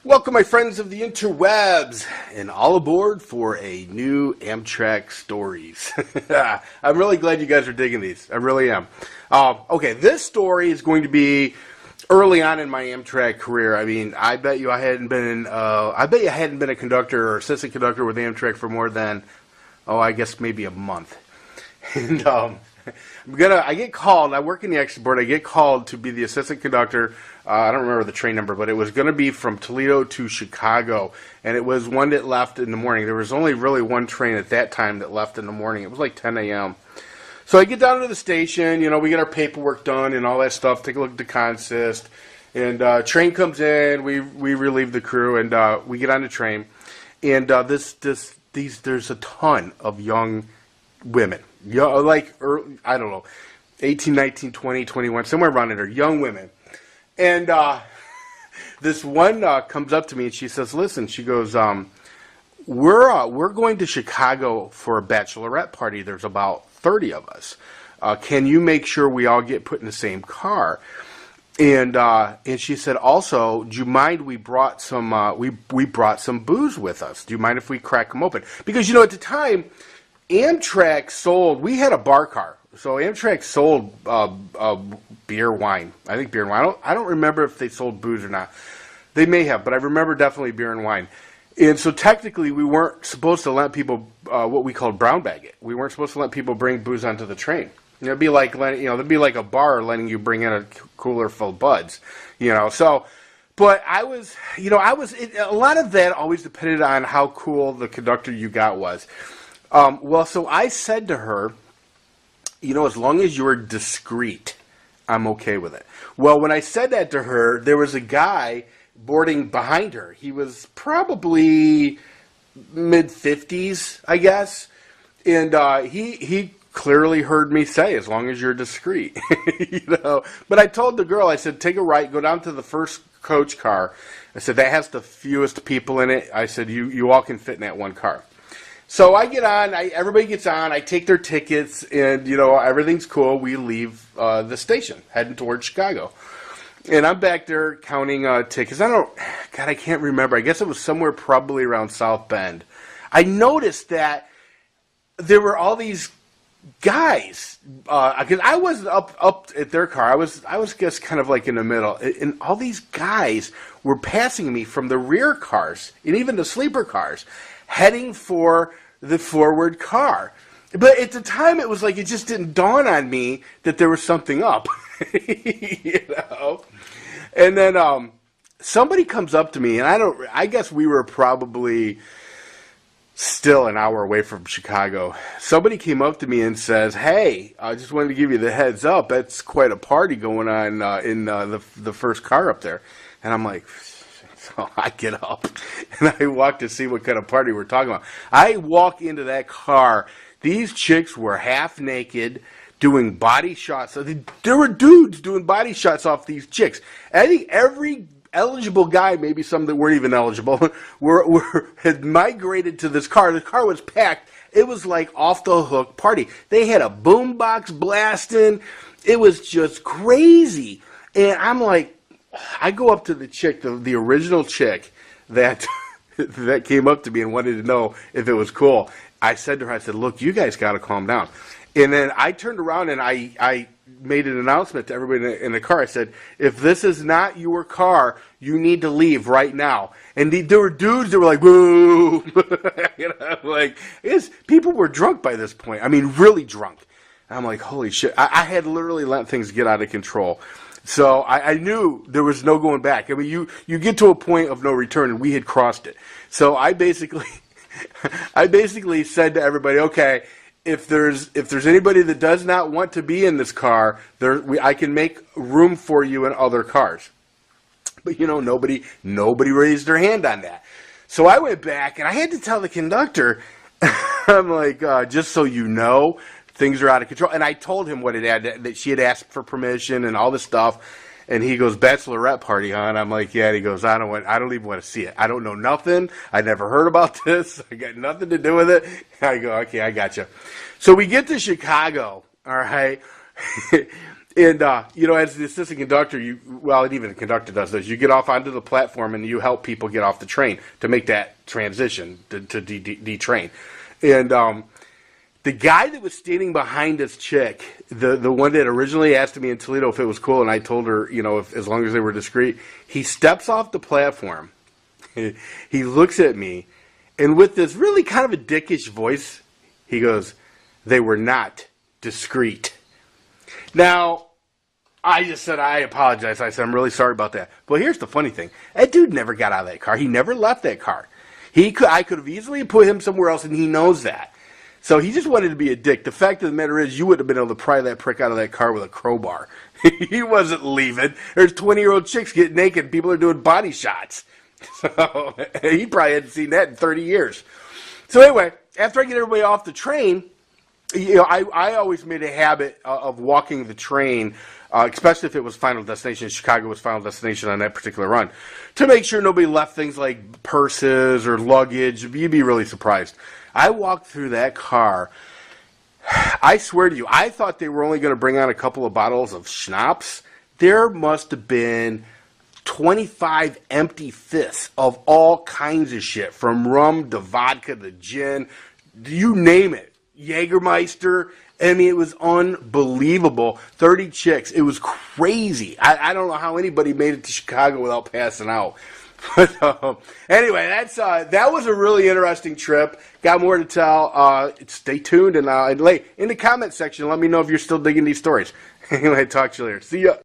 Welcome, my friends of the interwebs, and all aboard for a new Amtrak stories. I'm really glad you guys are digging these. I really am. Okay, this story is going to be early on in my Amtrak career. I mean, I bet you I hadn't been a conductor or assistant conductor with Amtrak for more than, I guess maybe a month. And I get called. I work in the exit board. I get called to be the assistant conductor. I don't remember the train number, but it was going to be from Toledo to Chicago, and it was one that left in the morning. There was only really one train at that time that left in the morning. It was like 10 a.m. So I get down to the station. We get our paperwork done and all that stuff. Take a look at the consist, and train comes in. We relieve the crew, and we get on the train. And there's a ton of young women, I don't know, 18, 19, 20, 21, somewhere around in there, young women. And this one comes up to me and she says, listen, she goes, we're going to Chicago for a bachelorette party. There's about 30 of us. Can you make sure we all get put in the same car? And she said, also, do you mind we brought some we brought some booze with us? Do you mind if we crack them open? Because, at the time, Amtrak sold, we had a bar car. So Amtrak sold beer, wine. I think beer and wine. I don't remember if they sold booze or not. They may have, but I remember definitely beer and wine. And so technically we weren't supposed to let people, what we called brown bag it. We weren't supposed to let people bring booze onto the train. It'd be like it'd be like a bar letting you bring in a cooler full of buds. So, but I was, a lot of that always depended on how cool the conductor you got was. So I said to her, as long as you're discreet, I'm okay with it. Well, when I said that to her, there was a guy boarding behind her. He was probably mid-50s, I guess. And he clearly heard me say, as long as you're discreet. But I told the girl, I said, take a right, go down to the first coach car. I said, that has the fewest people in it. I said, you all can fit in that one car. So I get on, everybody gets on, I take their tickets, and, everything's cool. We leave the station, heading towards Chicago. And I'm back there counting tickets. I can't remember. I guess it was somewhere probably around South Bend. I noticed that there were all these guys, because I wasn't up at their car. I was just kind of like in the middle. And all these guys were passing me from the rear cars, and even the sleeper cars, heading for the forward car. But at the time, it was like it just didn't dawn on me that there was something up. And then somebody comes up to me, and I guess we were probably still an hour away from Chicago. Somebody came up to me and says, hey, I just wanted to give you the heads up. That's quite a party going on in the first car up there. And I'm like, so I get up and I walk to see what kind of party we're talking about. I walk into that car. These chicks were half naked doing body shots. There were dudes doing body shots off these chicks. I think every eligible guy, maybe some that weren't even eligible, had migrated to this car. The car was packed. It was like off the hook party. They had a boombox blasting. It was just crazy. And I'm like, I go up to the chick, the original chick that that came up to me and wanted to know if it was cool. I said to her, look, you guys got to calm down. And then I turned around and I made an announcement to everybody in the car. I said, if this is not your car, you need to leave right now. And there were dudes that were like, boo. People were drunk by this point. I mean, really drunk. And I'm like, holy shit. I had literally let things get out of control. So I knew there was no going back. I mean, you get to a point of no return, and we had crossed it. So I basically said to everybody, okay, if there's anybody that does not want to be in this car, I can make room for you in other cars. But nobody raised their hand on that. So I went back and I had to tell the conductor, I'm like, just so you know, things are out of control. And I told him what it had, that she had asked for permission and all this stuff. And he goes, bachelorette party, huh? And I'm like, yeah. And he goes, I don't even want to see it. I don't know nothing. I never heard about this. I got nothing to do with it. I go, okay, I got you. So we get to Chicago, all right? And, as the assistant conductor, and even the conductor does this, you get off onto the platform and you help people get off the train to make that transition to detrain. And the guy that was standing behind this chick, the one that originally asked me in Toledo if it was cool, and I told her, if, as long as they were discreet, he steps off the platform. He looks at me, and with this really kind of a dickish voice, he goes, "They were not discreet." Now, I just said, I apologize. I said, I'm really sorry about that. But here's the funny thing. That dude never got out of that car. He never left that car. I could have easily put him somewhere else, and he knows that. So he just wanted to be a dick. The fact of the matter is, you wouldn't have been able to pry that prick out of that car with a crowbar. He wasn't leaving. There's 20-year-old chicks getting naked. People are doing body shots. So he probably hadn't seen that in 30 years. So anyway, after I get everybody off the train, I always made a habit of walking the train, especially if it was Final Destination. Chicago was Final Destination on that particular run, to make sure nobody left things like purses or luggage. You'd be really surprised. I walked through that car. I swear to you, I thought they were only going to bring on a couple of bottles of schnapps. There must have been 25 empty fists of all kinds of shit, from rum to vodka to gin, you name it. Jägermeister. I mean, it was unbelievable. 30 chicks. It was crazy. I don't know how anybody made it to Chicago without passing out. But anyway, that was a really interesting trip. Got more to tell. Stay tuned, and in the comment section, let me know if you're still digging these stories. Anyway, talk to you later. See ya.